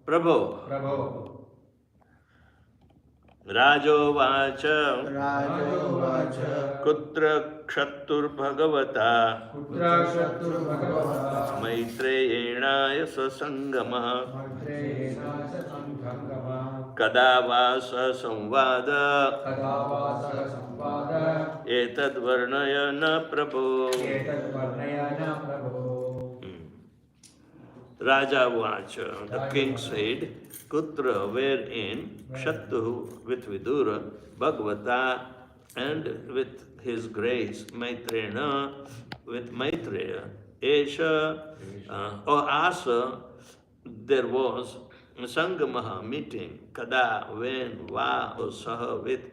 Prabhu. Rajovacha Kutra Kshaturбhagavata Maitreyena Yasasangama Kadavasa Samvada Etad Varnayana Prabhu. Raja Vacha, the king said, Kutra, wherein Kshattu with Vidura, Bhagavata, and with his grace, Maitrena, with Maitreya, Esha, or Asa, there was Sangamaha meeting, Kada, when, Va, or Saha, with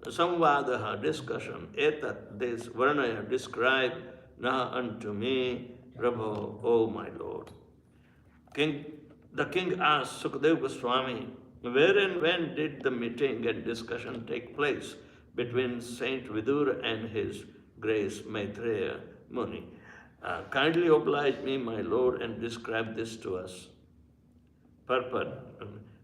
Samvadaha, discussion, Etat, this Varnaya, describe, Naha unto me, Prabhu, O my Lord. The king asked Sukadeva Goswami, where and when did the meeting and discussion take place between Saint Vidura and his grace Maitreya Muni? Kindly oblige me, my lord, and describe this to us. Purport.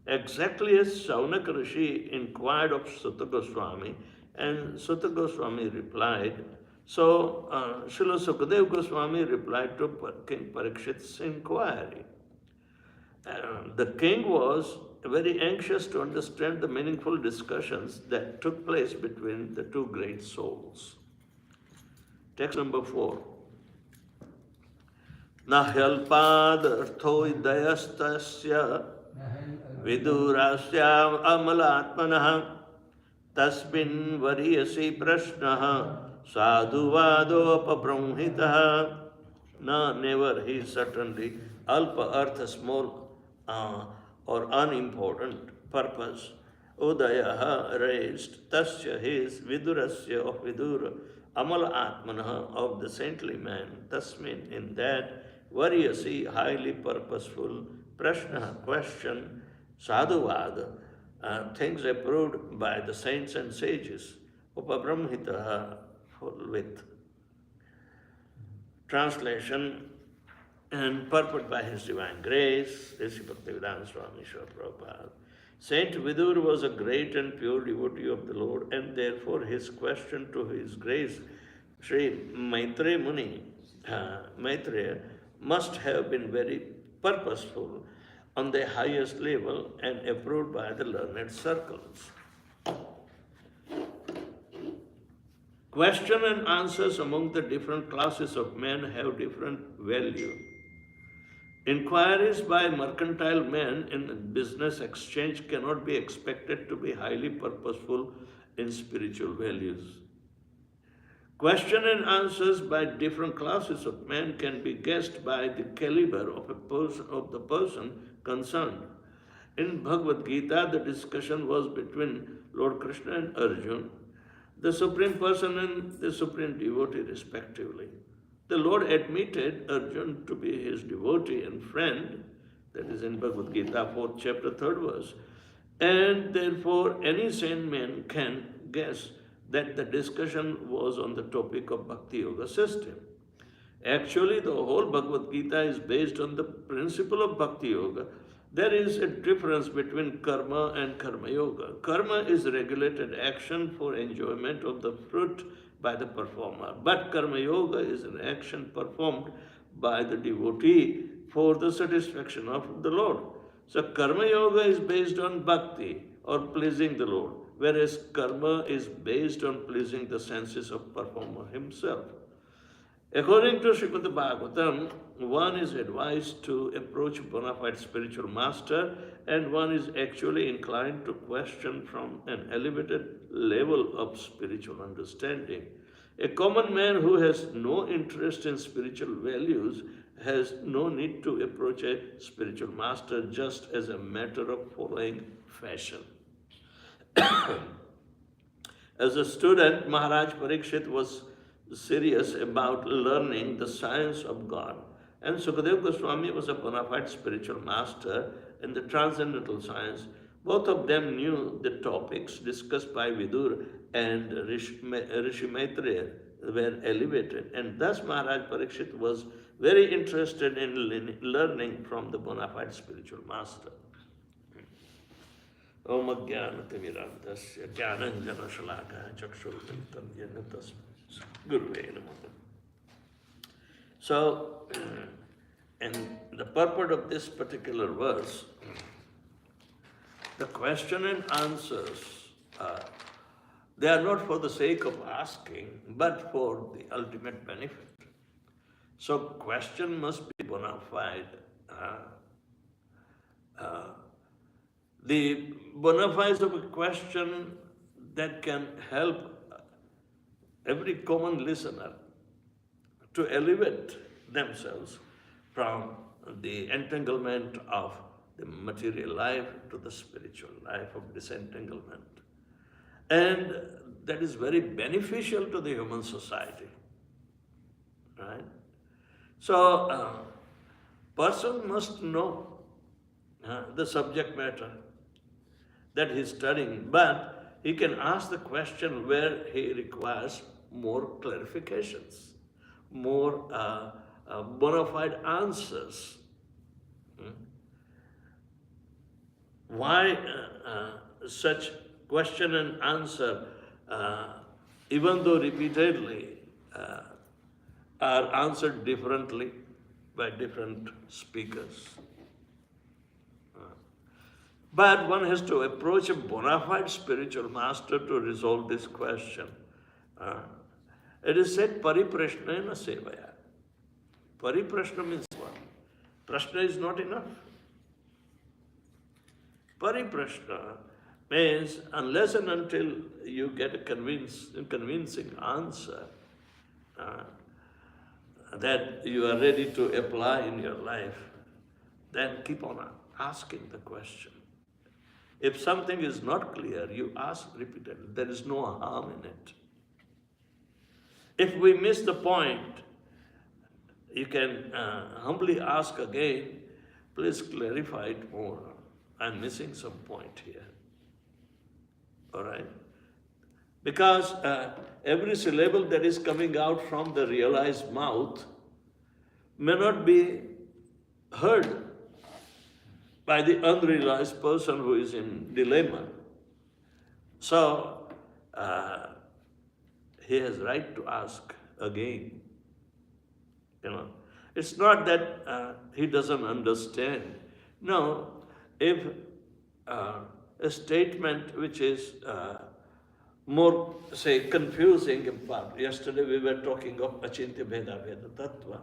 Exactly as Saunaka Rishi inquired of Sutta Goswami, and Sutta Goswami replied, so Srila Sukadeva Goswami replied to King Parikshit's inquiry. The king was very anxious to understand the meaningful discussions that took place between the two great souls. Text number 4. Nahyalpadartho idayastasya vidurasya amalatmanah tasmin variyasi prashnaha sadhuvadopabramhitah. Na, never, he certainly. Alpa, earth, small or unimportant purpose. Udayaha, raised. Tasya, his. Vidurasya, of Vidura. Amala Atmanaha, of the saintly man. Tasmin, in that. Varyasi, highly purposeful. Prashna, question. Sadhuvada, things approved by the saints and sages. Upabramhitaha, with translation and purport by his divine grace, Sri Bhaktivedanta Swami Srila Prabhupada. Saint Vidur was a great and pure devotee of the Lord, and therefore his question to his grace, Sri Maitreya Muni, Maitreya, must have been very purposeful on the highest level and approved by the learned circles. Question and answers among the different classes of men have different value. Inquiries by mercantile men in business exchange cannot be expected to be highly purposeful in spiritual values. Question and answers by different classes of men can be guessed by the caliber of the person concerned. In Bhagavad Gita, the discussion was between Lord Krishna and Arjuna, the Supreme Person and the Supreme Devotee respectively. The Lord admitted Arjuna to be his devotee and friend, that is in Bhagavad Gita, 4th chapter, 3rd verse, and therefore any sane man can guess that the discussion was on the topic of Bhakti Yoga system. Actually, the whole Bhagavad Gita is based on the principle of Bhakti Yoga. There is a difference between karma and karma yoga. Karma is regulated action for enjoyment of the fruit by the performer, but karma yoga is an action performed by the devotee for the satisfaction of the Lord. So karma yoga is based on bhakti or pleasing the Lord, whereas karma is based on pleasing the senses of performer himself. According to Srimad Bhagavatam, one is advised to approach a bona fide spiritual master, and one is actually inclined to question from an elevated level of spiritual understanding. A common man who has no interest in spiritual values has no need to approach a spiritual master just as a matter of following fashion. As a student, Maharaj Parikshit was serious about learning the science of God, and Sukadeva Goswami was a bona fide spiritual master in the transcendental science. Both of them knew the topics discussed by Vidur and Rishi Maitreya were elevated, and thus Maharaj Parikshit was very interested in learning from the bona fide spiritual master. Om Ajnanatimirandhasya Jnananjana Shalakaya Chakshurmilitam Yena Tasmai Guruve Namaha. So, and the purport of this particular verse, the question and answers, they are not for the sake of asking, but for the ultimate benefit. So question must be bona fide. The bona fides of a question that can help every common listener to elevate themselves from the entanglement of the material life to the spiritual life of disentanglement. And that is very beneficial to the human society, right? So, person must know the subject matter that he is studying, but he can ask the question where he requires more clarifications, more bona fide answers. Why such question and answer, even though repeatedly, are answered differently by different speakers? But one has to approach a bona fide spiritual master to resolve this question. It is said, Pariprashnena sevaya. Pariprashna means what? Prashna is not enough. Pariprashna means unless and until you get a convincing answer that you are ready to apply in your life, then keep on asking the question. If something is not clear, you ask repeatedly. There is no harm in it. If we miss the point, you can humbly ask again, please clarify it more. I'm missing some point here. All right? Because every syllable that is coming out from the realized mouth may not be heard by the unrealized person who is in dilemma. So, he has right to ask again. It's not that he doesn't understand. No, if a statement which is more, say, confusing in part. Yesterday we were talking of Achintya Vedaveda Tattva,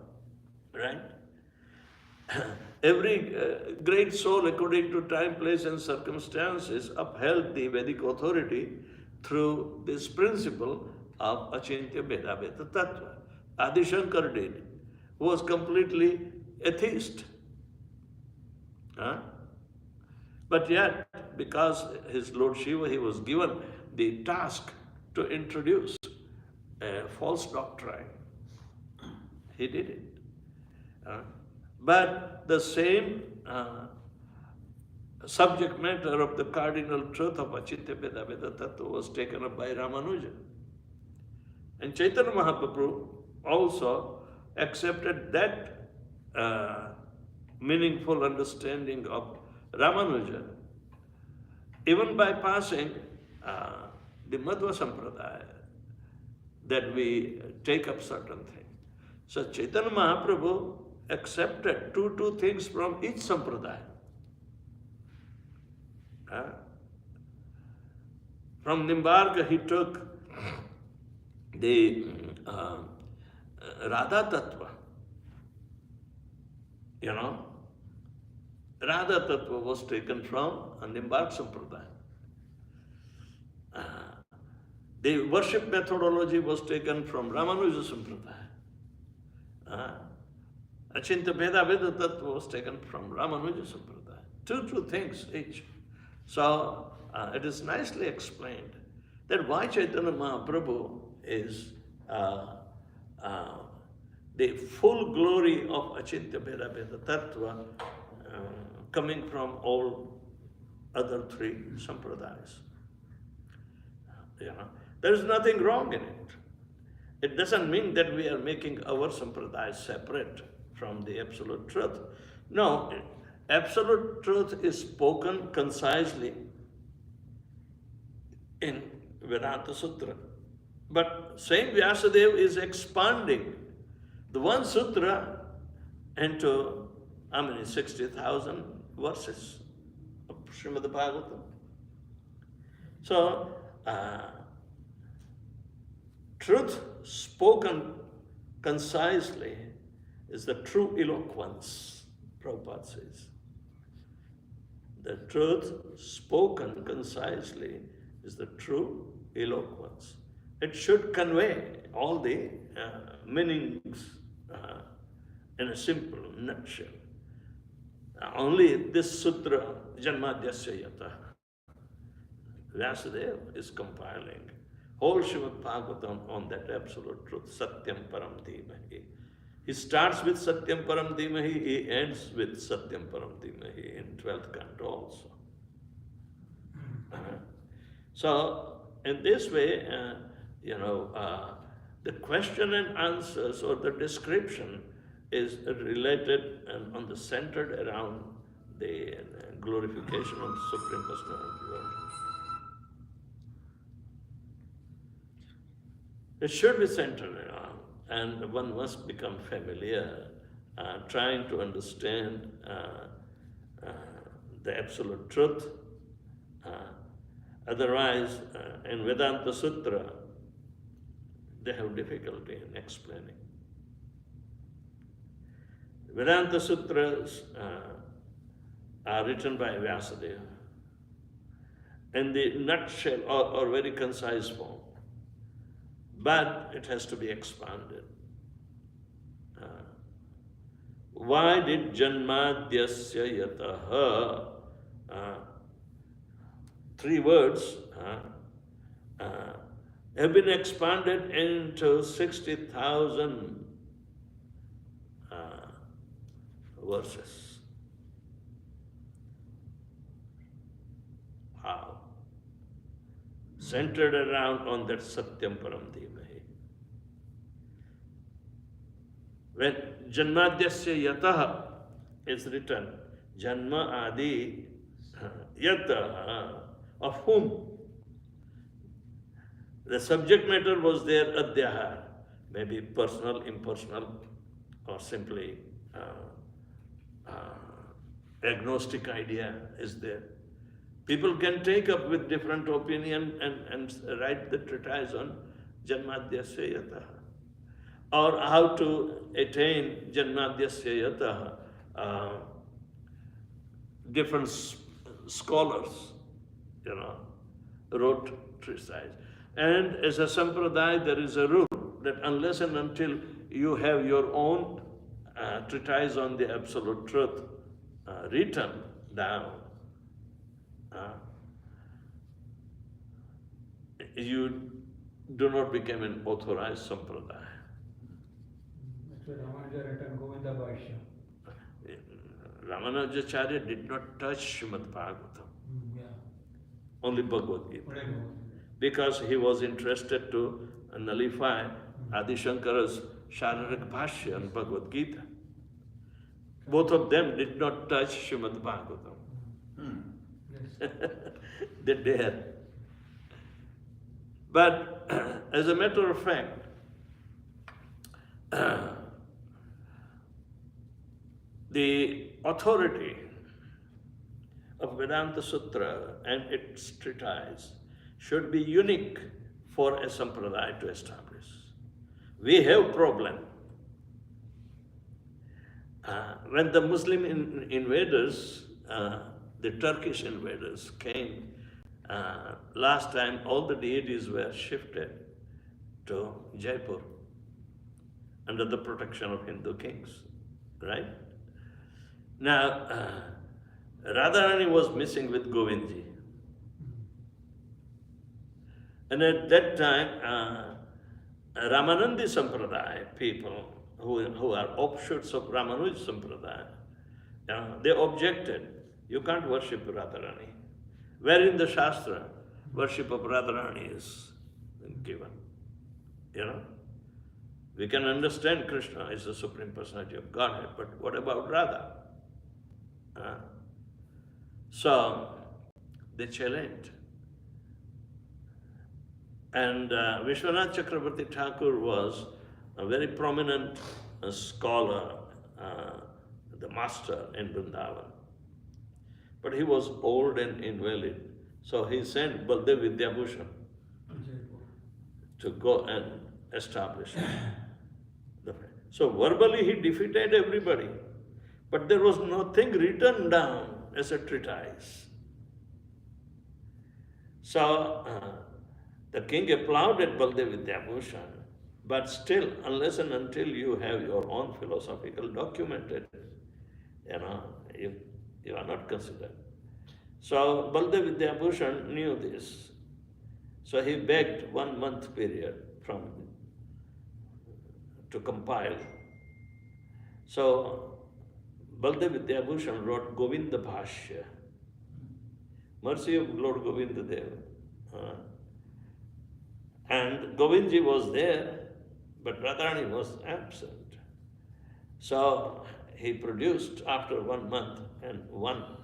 right? Every great soul, according to time, place and circumstances, upheld the Vedic authority through this principle of Achintya Vedaveda Tattva. Adi Shankar did, who was completely atheist. But yet, because his Lord Shiva, he was given the task to introduce a false doctrine. He did it. But the same subject matter of the cardinal truth of Achintya Vedaveda Tattva was taken up by Ramanuja. And Chaitanya Mahaprabhu also accepted that meaningful understanding of Ramanuja, even bypassing the Madhva Sampradaya, that we take up certain things. So Chaitanya Mahaprabhu accepted two things from each Sampradaya. From Nimbarga, he took the Radha Tattva. Radha Tattva was taken from Nimbarga Sampradaya. The worship methodology was taken from Ramanuja Sampradaya. Achintya Vedaveda Tattva was taken from Ramanuja Sampradaya. Two things each. So it is nicely explained that why Chaitanya Mahaprabhu is the full glory of Achintya Vedaveda Tattva coming from all other three sampradayas. There is nothing wrong in it. It doesn't mean that we are making our sampradaya separate from the absolute truth. No, absolute truth is spoken concisely in Vedanta Sutra. But same Vyasadeva is expanding the one sutra into, 60,000 verses of Srimad Bhagavatam. So, truth spoken concisely is the true eloquence, Prabhupada says. The truth spoken concisely is the true eloquence. It should convey all the meanings in a simple nutshell. Only this sutra, Janmadhyasya Yata, Vyasadeva is compiling whole Srimad Bhagavatam on that absolute truth, Satyam Param Dhimahi. He starts with Satyam Param Dhimahi, he ends with Satyam Param Dhimahi in 12th canto also. So, in this way, the question and answers or the description is related and centered around the glorification of the Supreme Personality of Godhead. It should be centered around, and one must become familiar trying to understand the absolute truth. Otherwise, in Vedanta Sutra, they have difficulty in explaining. Vedanta Sutras are written by Vyasadeva in the nutshell or very concise form, but it has to be expanded. Why did Janmadhyasya Yataha, three words, have been expanded into 60,000 verses? How? Centered around on that Satyam Param Dhimahi. When Janmadhyasya Yataha is written, Janma Adi Yataha, of whom? The subject matter was there, Adhyaha, maybe personal, impersonal, or simply agnostic idea is there. People can take up with different opinion and write the treatise on Janmadhyasya Yataha, or how to attain Janmadhyasya Yataha. Different scholars, wrote treatise. And as a sampradaya, there is a rule that unless and until you have your own treatise on the absolute truth written down, you do not become an authorized sampradaya. That's why Ramanuja written Govinda Bhashya. Ramanujacharya did not touch Srimad Bhagavatam, only Bhagavad Gita, because he was interested to nullify Adi Shankara's Shararak Bhashya and Bhagavad Gita. Both of them did not touch Srimad Bhagavatam. Yes. They dare. But as a matter of fact, the authority of Vedanta Sutra and its treatise should be unique for a sampradaya to establish. We have problem. When the Muslim invaders, the Turkish invaders came, last time all the deities were shifted to Jaipur under the protection of Hindu kings, right? Now, Radharani was missing with Govindji. And at that time, Ramanandi Sampradaya people, who are offshoots of Ramanuja Sampradaya, they objected, you can't worship Radharani. Where in the Shastra, worship of Radharani is given, We can understand Krishna is the Supreme Personality of Godhead, but what about Radha? So they challenged. And Vishwanath Chakravarti Thakur was a very prominent scholar, the master in Vrindavan. But he was old and invalid. So he sent Baldev Vidyabhushan to go and establish the faith. So verbally he defeated everybody. But there was nothing written down as a treatise. So the king applauded Baldev Vidyabhushan, but still, unless and until you have your own philosophical documented, you are not considered. So Baldev Vidyabhushan knew this. So he begged 1 month period to compile. So Baldev Vidyabhushan wrote Govinda Bhashya, Mercy of Lord Govinda Deva. And Govindji was there, but Radharani was absent. So he produced after 1 month and won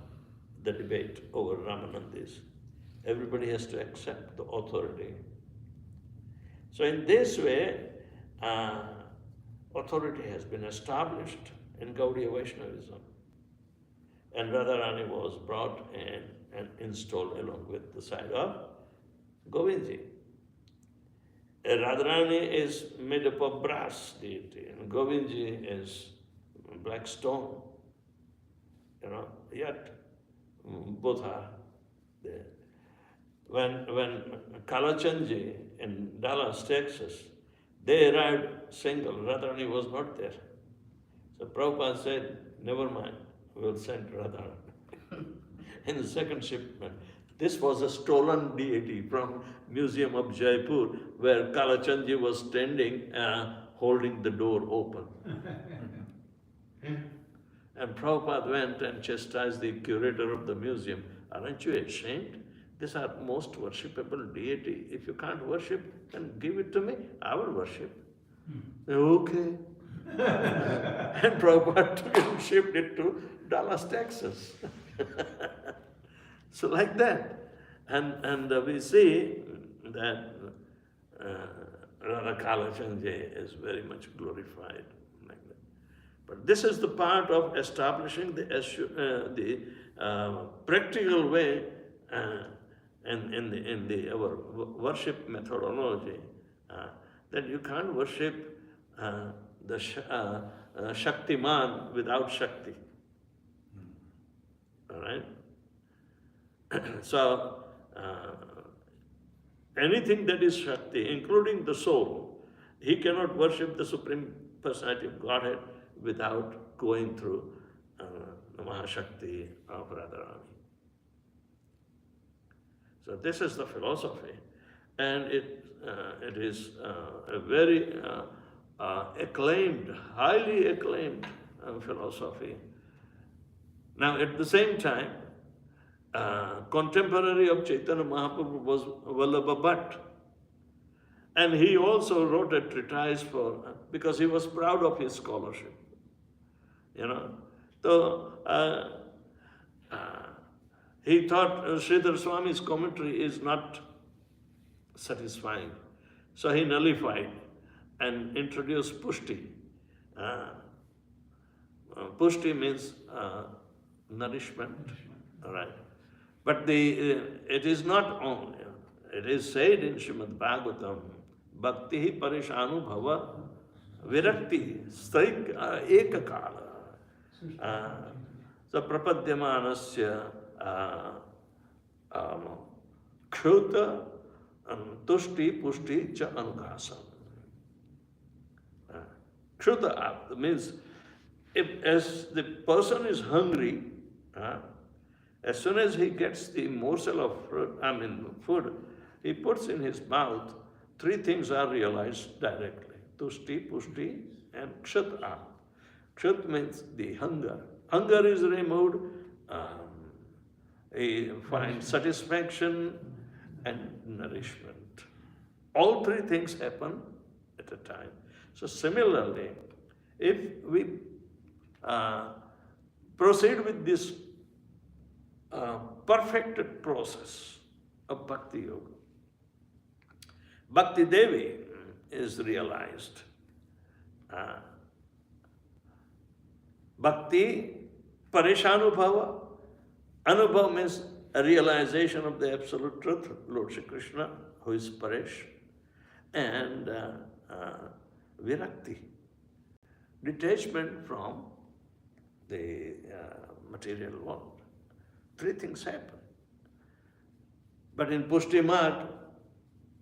the debate over Ramanandis. Everybody has to accept the authority. So in this way, authority has been established in Gaudiya Vaishnavism. And Radharani was brought in and installed along with the side of Govindji. Radharani is made up of brass deity, and Govindji is black stone. Yet both are there. When Kalachandji in Dallas, Texas, they arrived single. Radharani was not there. So Prabhupada said, never mind, we'll send Radharani. In the second shipment, this was a stolen deity from Museum of Jaipur, where Kalachandji was standing, holding the door open. And Prabhupada went and chastised the curator of the museum. Aren't you ashamed? These are most worshipable deity. If you can't worship, then give it to me. I will worship. Okay. And Prabhupada took it and shipped it to Dallas, Texas. So like that. And we see that Radha Kalachandji is very much glorified. Like that. But this is the part of establishing the practical way in our worship methodology, that you can't worship the Shaktiman without Shakti. All right? So, anything that is Shakti, including the soul, he cannot worship the Supreme Personality of Godhead without going through the Mahashakti of Radharani. So this is the philosophy, and it is a very acclaimed, highly acclaimed philosophy. Now, at the same time, contemporary of Chaitanya Mahaprabhu was Vallabha Bhatt, and he also wrote a treatise because he was proud of his scholarship. So he thought Sridhar Swami's commentary is not satisfying. So he nullified and introduced Pushti. Pushti means nourishment, right? But it is not only, it is said in Srimad Bhagavatam, Bhakti Parishanu Bhava Virakti Strik Ekakala. So Prapadyamanasya Khuta Tushti Pushti Cha Anukasam. Khuta means as the person is hungry, as soon as he gets the morsel of food, he puts in his mouth, 3 things are realized directly. Tushti, Pushti, and Kshut. Kshut means the hunger. Hunger is removed, he finds satisfaction and nourishment. All 3 things happen at a time. So similarly, if we proceed with this perfected process of Bhakti Yoga, Bhakti Devi is realized. Bhakti Parishanubhava. Anubhava means a realization of the absolute truth, Lord Shri Krishna, who is Paresh, and Virakti, detachment from the material world. Three things happen. But in Pushti Mart,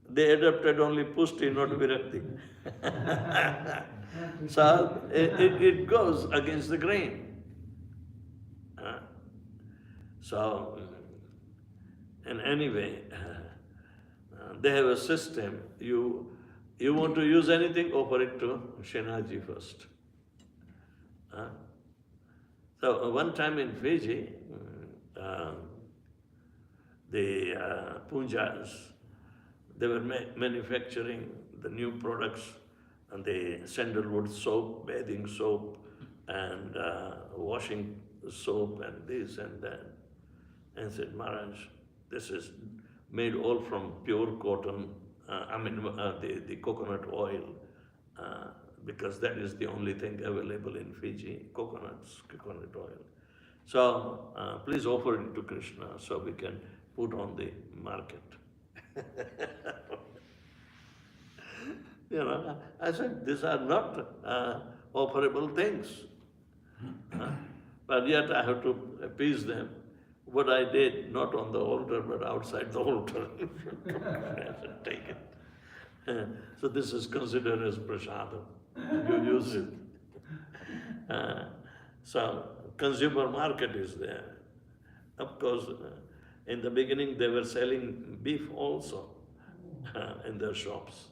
they adopted only Pushti, not Virakti. So it goes against the grain. So, and anyway, they have a system. You want to use anything, offer it to Shenaji first. So one time in Fiji, the Punjas, they were manufacturing the new products, and the sandalwood soap, bathing soap, and washing soap, and this and that. And said, Maharaj, this is made all from pure cotton, the coconut oil, because that is the only thing available in Fiji, coconut oil. So please offer it to Krishna so we can put on the market. I said, these are not offerable things. But yet I have to appease them. What I did, not on the altar, but outside the altar. I said, take it. So this is considered as prasadam. You use it. So consumer market is there. Of course, in the beginning they were selling beef also in their shops.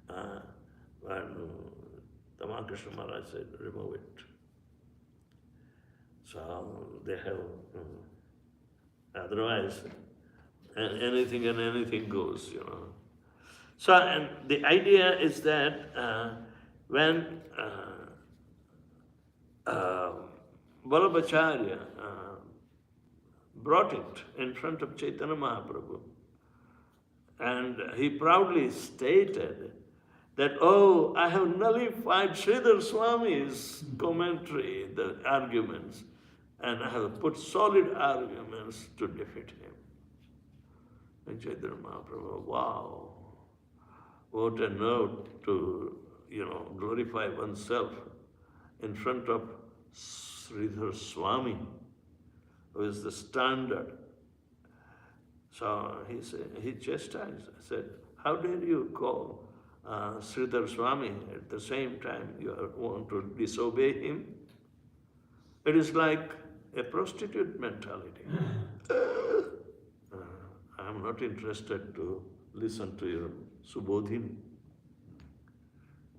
But Tamakrishna Maharaj said, remove it. So they have, otherwise anything and anything goes, So and the idea is that when Vallabhacharya brought it in front of Chaitanya Mahaprabhu, and he proudly stated that, oh, I have nullified Sridhar Swami's commentary, the arguments, and I have put solid arguments to defeat him. And Chaitanya Mahaprabhu, wow, what a note to, glorify oneself in front of Sridhar Swami, who is the standard. So he chastised, said, how dare you call Sridhar Swami at the same time you want to disobey him? It is like a prostitute mentality. I'm not interested to listen to your Subodhini.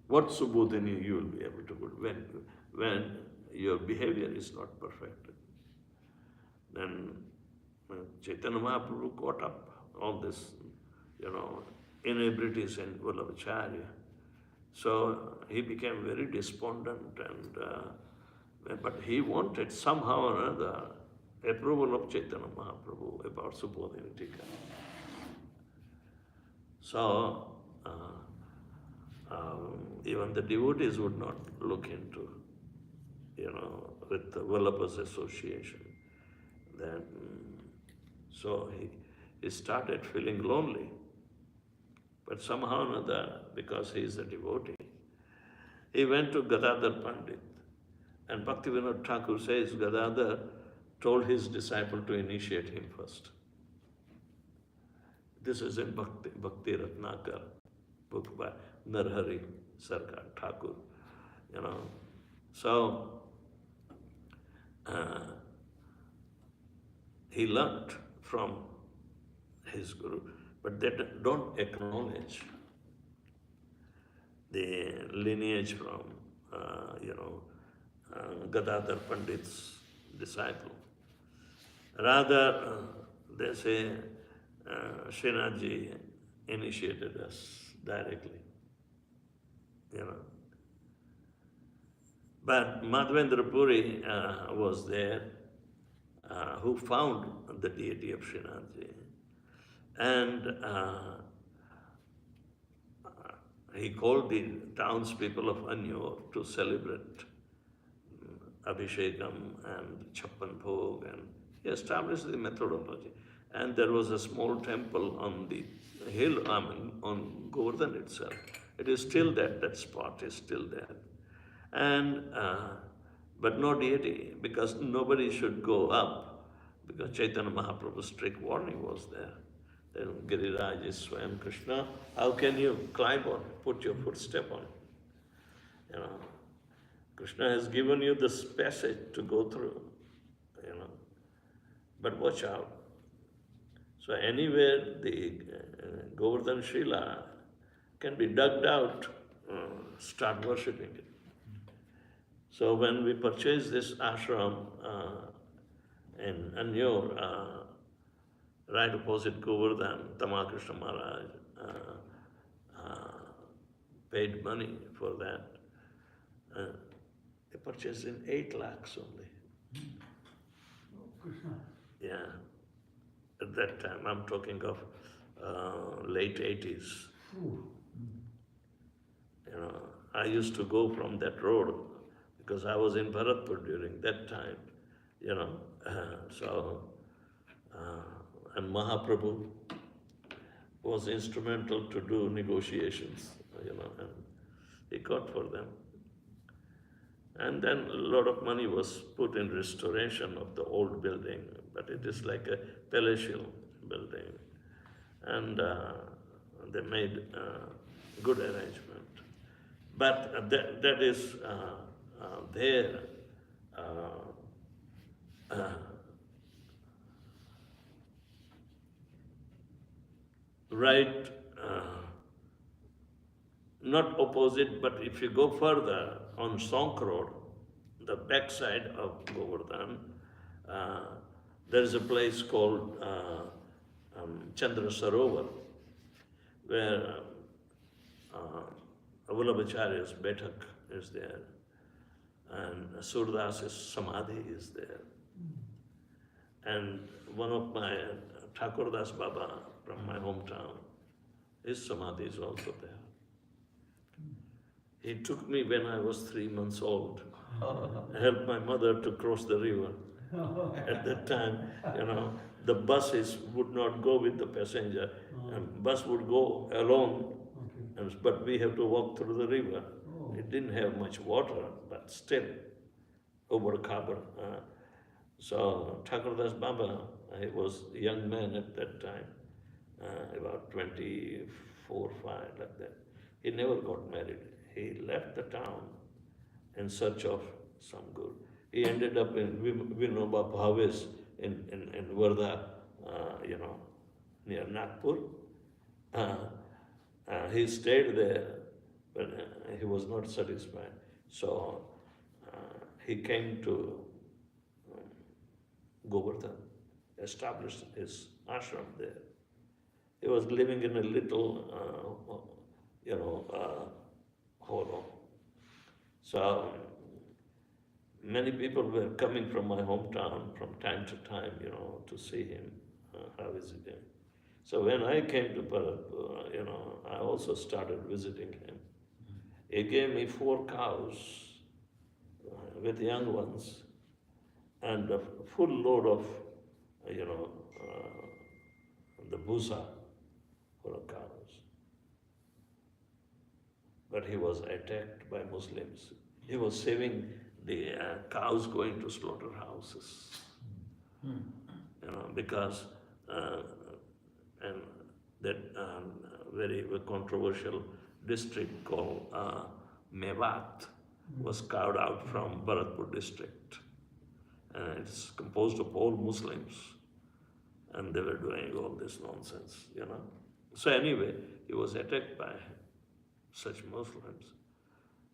What Subodhini you will be able to put when your behavior is not perfected? Then Chaitanya Mahaprabhu caught up all this, inebrities in Vallabhacharya. So he became very despondent, but he wanted somehow or another approval of Chaitanya Mahaprabhu about Subodhini Tika. So even the devotees would not look into, with the Vallabha's association. Then, so he started feeling lonely. But somehow or another, because he is a devotee, he went to Gadadhar Pandit. And Bhaktivinoda Thakur says Gadadhar told his disciple to initiate him first. This is in Bhakti Ratnakar, book by Narhari Sarkar Thakur. So he learnt from his guru, but they don't acknowledge the lineage from, Gadadhar Pandit's disciple. Rather, they say, Srinathji initiated us directly. you know. But Madhavendra Puri was there, who found the deity of Srinathji. And he called the townspeople of Annur to celebrate Abhishekam and Chappan Bhog, and he established the methodology. And there was a small temple on the hill, on Govardhan itself. It is still there, that spot is still there. And, but no deity, because nobody should go up, because Chaitanya Mahaprabhu's strict warning was there. Then Giriraj is Swami Krishna, how can you climb on it, put your footstep on it? You know, Krishna has given you this passage to go through, you know, but watch out. So anywhere the Govardhan Shila can be dug out, start worshipping it. So when we purchased this ashram in Annur, right opposite Govardhan, Tamakrishna Maharaj paid money for that. They purchased in 8 lakhs only. Oh, Krishna. Yeah, at that time, I'm talking of late 80s. Ooh. You know, I used to go from that road because I was in Bharatpur during that time, you know. And Mahaprabhu was instrumental to do negotiations, you know, and he got for them. And then a lot of money was put in restoration of the old building, but it is like a palatial building. And they made good arrangement. But that is there. Right, not opposite, but if you go further on Sonk Road, the backside of Govardhan, there is a place called Chandra Sarovar, where Vallabhacharya's Betak is there, and Surdas's Samadhi is there. And one of my Thakurdas Baba from my hometown, his Samadhi is also there. He took me when I was 3 months old, helped my mother to cross the river. At that time, you know, the buses would not go with the passenger, and bus would go alone, but we have to walk through the river. It didn't have much water, but still, over Khabar. So Thakurdas Baba, he was a young man at that time, about 24, 5, like that. He never got married. He left the town in search of some good. He ended up in Vinoba Bhaves in Varda, you know, near Nagpur. He stayed there, but he was not satisfied. So he came to Govardhan, established his ashram there. He was living in a little, you know, hollow. So many people were coming from my hometown from time to time, you know, to see him, how is he doing. So when I came to Bharatpur, you know, I also started visiting him. He gave me 4 cows with young ones and a full load of, you know, the busa for the cows. But he was attacked by Muslims. He was saving the cows going to slaughterhouses, you know, because and that very controversial district called Mewat was carved out from Bharatpur district. And it's composed of all Muslims. And they were doing all this nonsense, you know. So anyway, he was attacked by such Muslims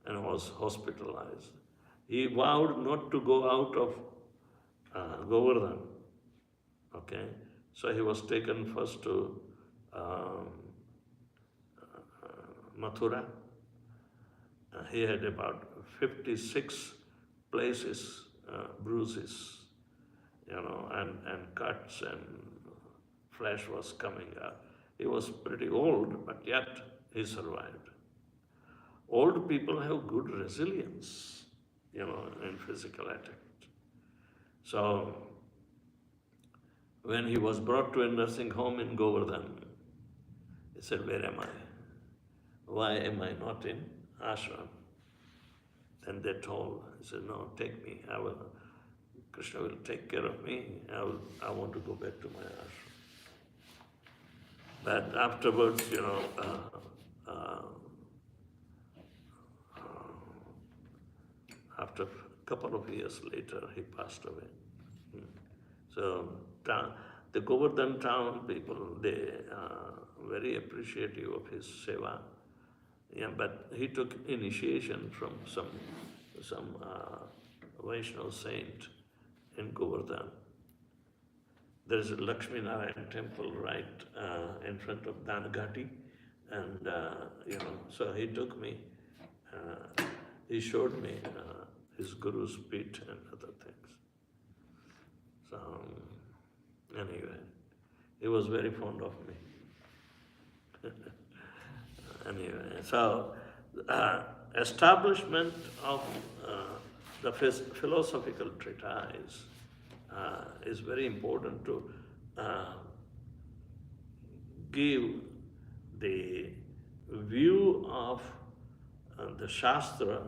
and was hospitalized. He vowed not to go out of Govardhan, okay. So he was taken first to Mathura, He had about 56 places, bruises, and cuts, and flesh was coming out. He was pretty old, but yet he survived. Old people have good resilience, in physical attack. So when he was brought to a nursing home in Govardhan, he said, "Where am I? Why am I not in ashram?" Then they told, he said, "No, take me. Krishna will take care of me. I want to go back to my ashram." But afterwards, after a couple of years later, he passed away. So the Govardhan town people, they are very appreciative of his seva. Yeah, but he took initiation from some Vaishnava saint in Govardhan. There is a Lakshmi Narayan temple right in front of Danagati, and so he took me. He showed me his guru's feet and other things. So anyway, he was very fond of me. Anyway, so establishment of the philosophical treatise is very important to give the view of the Shastra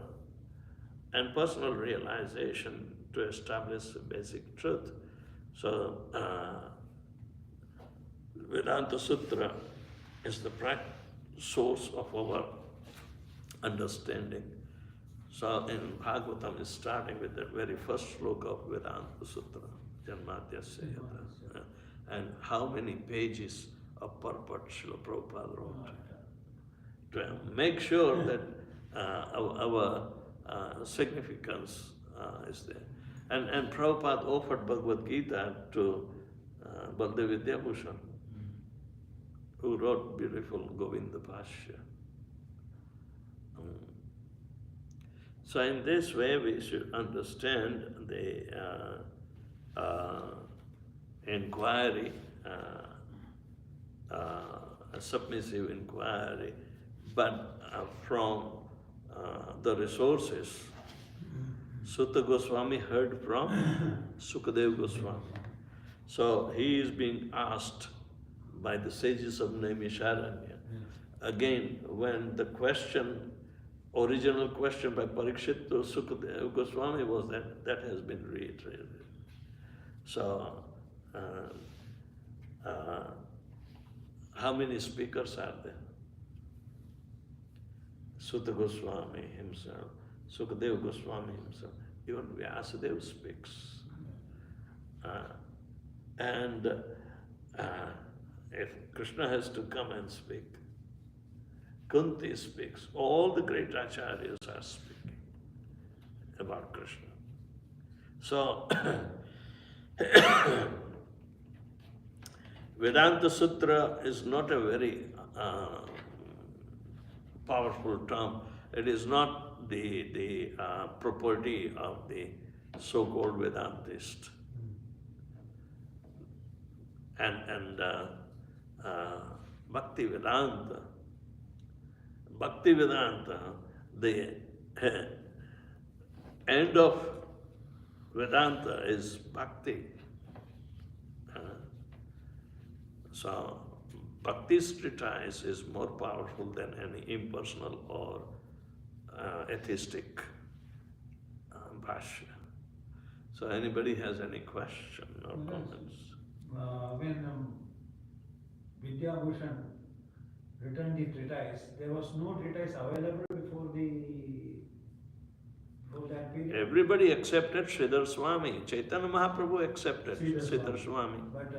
and personal realization to establish basic truth. So Vedanta Sutra is the source of our understanding. So in Bhagavatam is starting with the very first sloka of Vedanta Sutra, Janmatyasya Yata. And how many pages of purport Srila Prabhupada wrote to make sure that our significance is there. And Prabhupada offered Bhagavad Gita to Baldev Vidyabhushan, who wrote beautiful Govinda Bhashya. So in this way we should understand the inquiry, a submissive inquiry, but from the resources. Sutta Goswami heard from Sukadeva Goswami. So he is being asked by the sages of Naimisharanya. Again, when the original question by Parikshit to Sukadeva Goswami was that has been reiterated. So, how many speakers are there? Sutta Goswami himself, Sukadeva Goswami himself, even Vyasadeva speaks. And if Krishna has to come and speak, Kunti speaks, all the great acharyas are speaking about Krishna. So, Vedanta Sutra is not a very powerful term. It is not the property of the so-called Vedantist. And Bhakti Vedanta, the end of Vedanta is Bhakti. So Bhakti's treatise is more powerful than any impersonal or atheistic bhashya. So anybody has any question or comments? When Vidyabhushan written the treatise, there was no treatise available before that period. Everybody accepted Sridhar Swami. Chaitanya Mahaprabhu accepted Sridhar Swami. But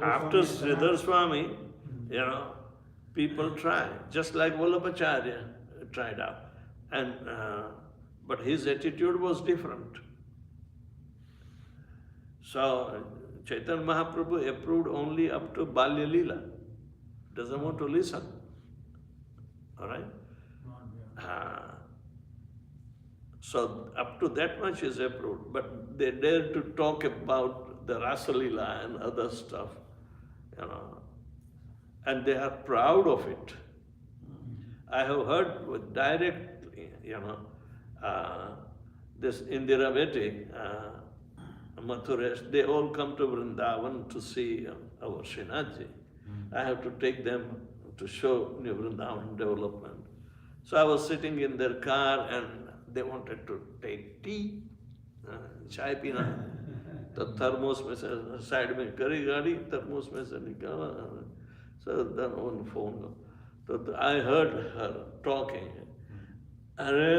After Sridhar Swami, people try, just like Vallabhacharya tried out. And but his attitude was different. So Chaitanya Mahaprabhu approved only up to Balya Leela. Doesn't want to listen. All right? So up to that much is approved, but they dare to talk about the Rasa Leela and other stuff, you know, and they are proud of it. I have heard with directly, you know, this Indira Beti, Mathuresh, they all come to Vrindavan to see our Srinathji. I have to take them to show New Vrindavan development. So I was sitting in their car and they wanted to take tea, chai pina. तो thermos में से side में करी गाड़ी thermos में से निकाला so then on phone तो I heard her talking अरे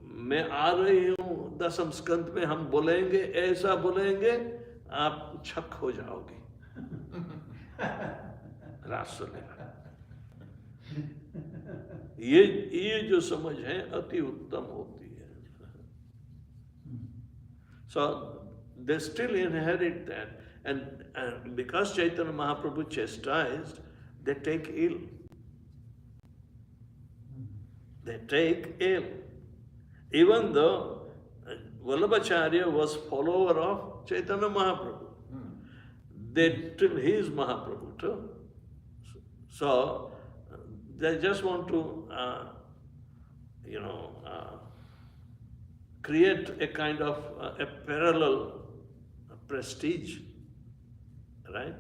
मैं आ रही हूँ दसम स्कंद में हम बोलेंगे ऐसा बोलेंगे आप छक हो जाओगे रासलीला ये जो समझ है अति उत्तम होती है so they still inherit that and because Chaitanya Mahaprabhu chastised they take ill even though Vallabhacharya was follower of Chaitanya Mahaprabhu he is Mahaprabhu too so they just want to create a kind of a parallel prestige, right?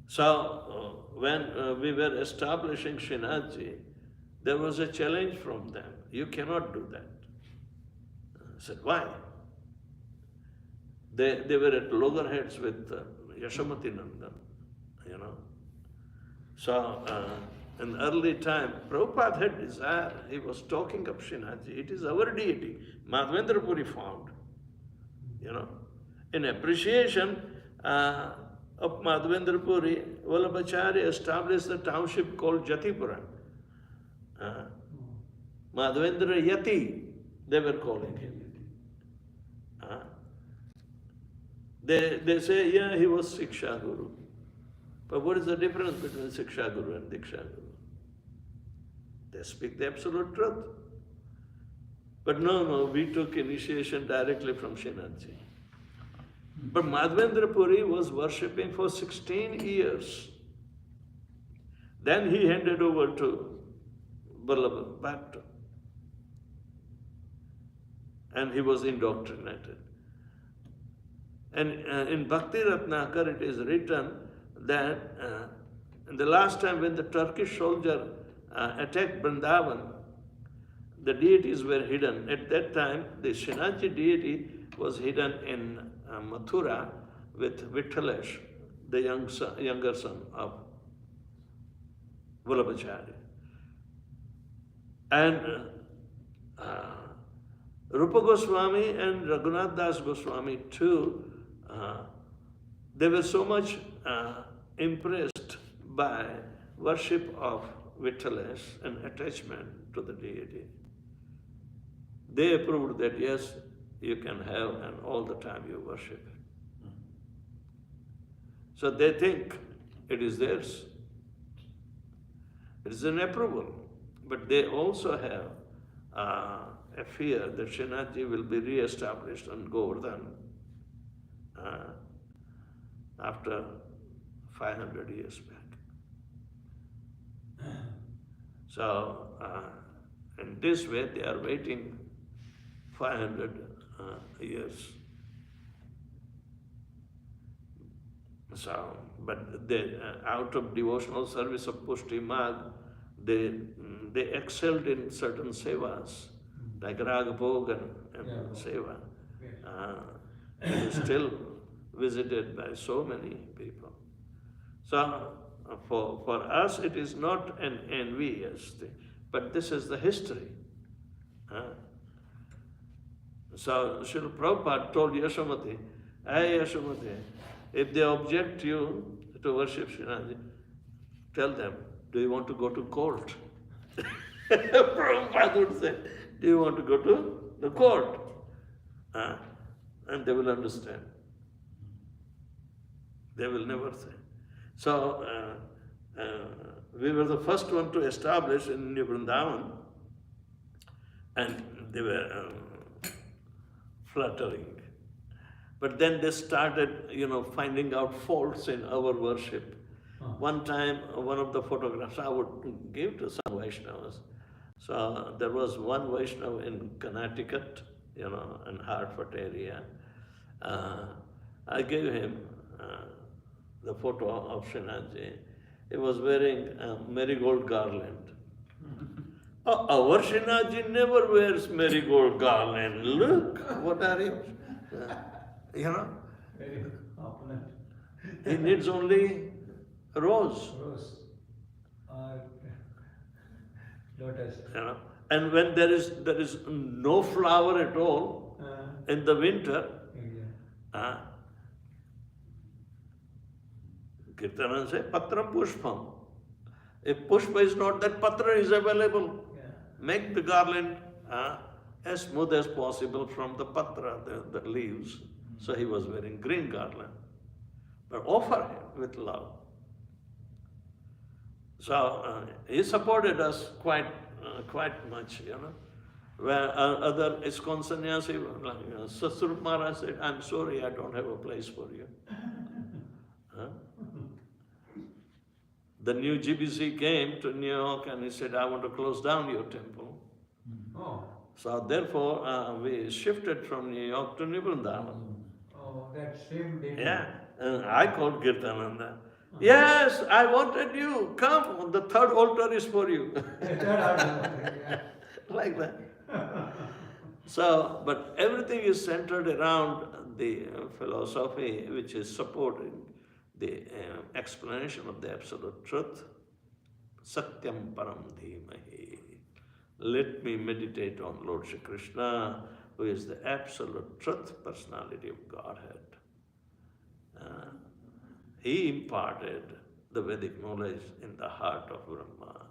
So when we were establishing Srinathji, there was a challenge from them. You cannot do that. I said, why? They were at loggerheads with Yashamati Nandan, you know. So in early time, Prabhupada had desire. He was talking of Srinathji. It is our deity. Madhavendra Puri found, you know. In appreciation of Madhavendra Puri, Vallabhacharya established a township called Jatipura. Madhavendra Yati, they were calling him. They say, yeah, he was Siksha Guru. But what is the difference between Siksha Guru and Diksha Guru? They speak the absolute truth. But no, we took initiation directly from Srinathji. But Madhavendra Puri was worshipping for 16 years. Then he handed over to Vallabha Bhatta. And he was indoctrinated. And in Bhakti Ratnakar it is written that the last time when the Turkish soldier attacked Vrindavan, the deities were hidden. At that time, the Srinathji deity was hidden in Mathura with Vitthalesh, the younger son of Vallabhacharya. And Rupa Goswami and Raghunath Das Goswami too, they were so much impressed by worship of Vitthalesh and attachment to the deity. They approved that yes, you can have and all the time you worship it. So they think it is theirs. It is an approval. But they also have a fear that Srinathji will be re-established on Govardhan after 500 years back. So in this way they are waiting 500 years. So, but they, out of devotional service of Pushti Mag, they excelled in certain sevas, like Ragbhog and seva. It is still visited by so many people. So, for us it is not an envious thing, but this is the history. So, Srila Prabhupada told Yashamati, hey Yashamati, if they object you to worship Srinathji, tell them, do you want to go to court? Prabhupada would say, do you want to go to the court? And they will understand. They will never say. So, we were the first one to establish in New Vrindavan and they were fluttering. But then they started, finding out faults in our worship. One time, one of the photographs I would give to some Vaishnavas. So there was one Vaishnava in Connecticut, in Hartford area. I gave him the photo of Srinathji. He was wearing a marigold garland. Our Srinathji never wears marigold garland. Look, what are you? Very opulent. He needs only rose. Rose. Or lotus. And when there is no flower at all in the winter, Kirtanan say, Patram Pushpam. If Pushpa is not, that Patra is available. Make the garland as smooth as possible from the Patra, the leaves. So he was wearing green garland. But offer him with love. So he supported us quite much, Where other ISKCON sannyasi, like Sasur Maharaj said, I'm sorry, I don't have a place for you. The new GBC came to New York and he said, I want to close down your temple. So therefore, we shifted from New York to New Vrindavan. That same day. Yeah, and I called Kirtananda. Yes, I wanted you. Come, the third altar is for you. Like that. So, but everything is centered around the philosophy which is supporting the explanation of the absolute truth. Satyam param dhimahi. Let me meditate on Lord Shri Krishna, who is the absolute truth, personality of Godhead. He imparted the Vedic knowledge in the heart of Brahma.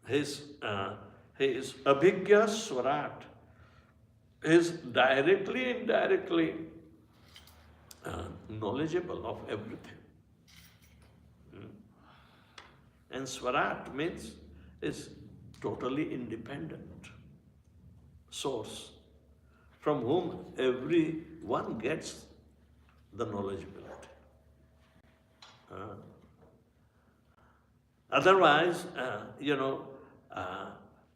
His Abhigya Swarat is directly, indirectly knowledgeable of everything. And Swarat means is totally independent source from whom everyone gets the knowledgeability. Otherwise,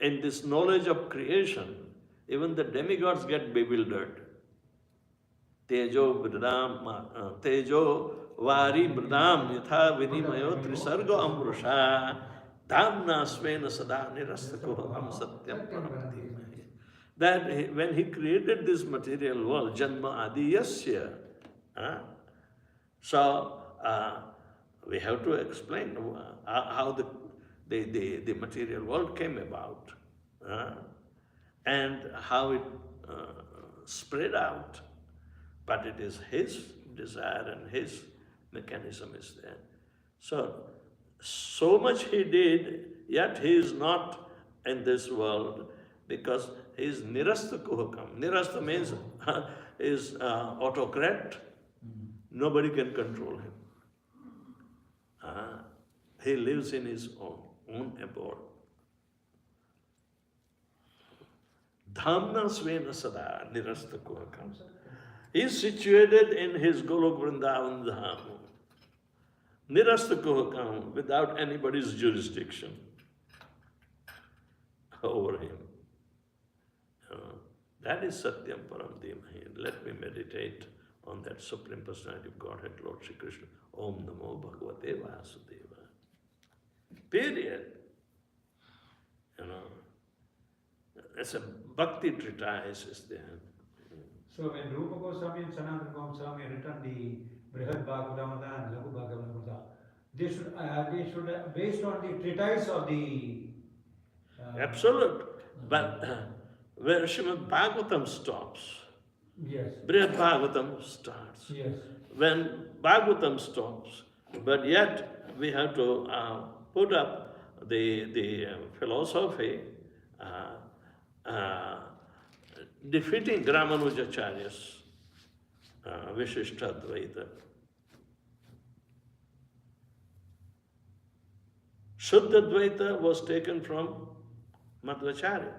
in this knowledge of creation, even the demigods get bewildered. Tejo vari mridam yatha vinimayo trisargo amrusha dhamna svena sada nirastako am satyam param dhimahi. That when he created this material world, janma adi yasya, so we have to explain how the material world came about and how it spread out. But it is his desire and his mechanism is there. So much he did, yet he is not in this world because he is nirasta kuhakam. Nirasta means is autocrat. Nobody can control him. He lives in his own abode. Dhamna svena sada nirasta kuhakam. He is situated in his Golok Vrindavan Dham. Nirasta kuhakam, without anybody's jurisdiction over him. That is Satyam Param Dhimahi. Let me meditate on that Supreme Personality of Godhead, Lord Shri Krishna. Om Namo Bhagavate Vasudeva. Period. It's a bhakti treatise is there. So when Rupa Goswami and Sanatana Goswami written the Brihad Bhagavatamrita and Laghu Bhagavatamrita, they should based on the treatise of the... Absolute. But where Srimad Bhagavatam stops, yes. Brihad Bhagavatam starts. Yes. When Bhagavatam stops, but yet we have to put up the philosophy defeating Ramanujacharya's Vishishtadvaita. Shuddha Dvaita was taken from Madhvacharya.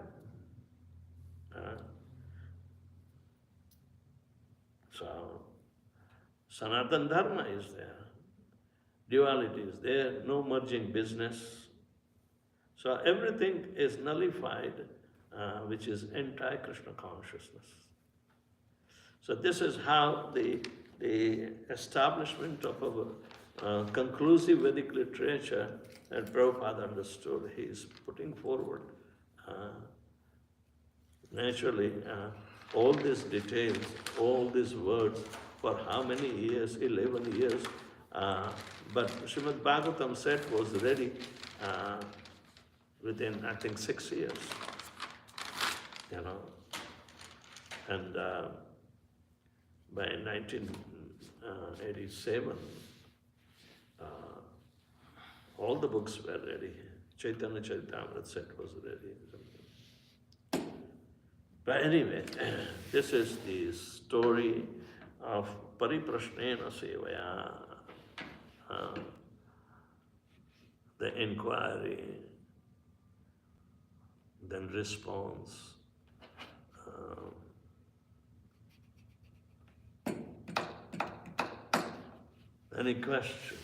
So, Sanatana Dharma is there. Duality is there, no merging business. So everything is nullified, which is anti-Krishna consciousness. So this is how the establishment of our conclusive Vedic literature that Prabhupada understood, he is putting forward. Naturally, all these details, all these words, for how many years? 11 years. But Srimad Bhagavatam set was ready within, I think, 6 years. And by 1987, all the books were ready. Chaitanya Charitamrita set was ready. But anyway, this is the story of Pariprashnena Sevaya, the inquiry, then response. Any question?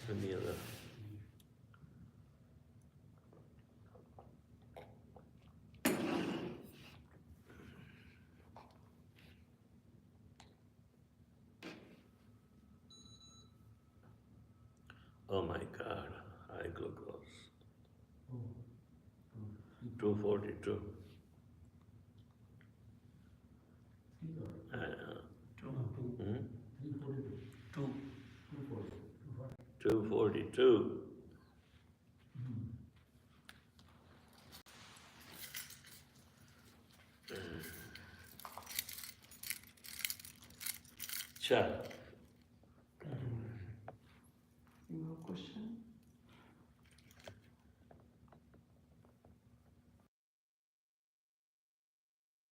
Any other? Oh my God, high glucose. 242. Hmm? 242. Chal. You have a question?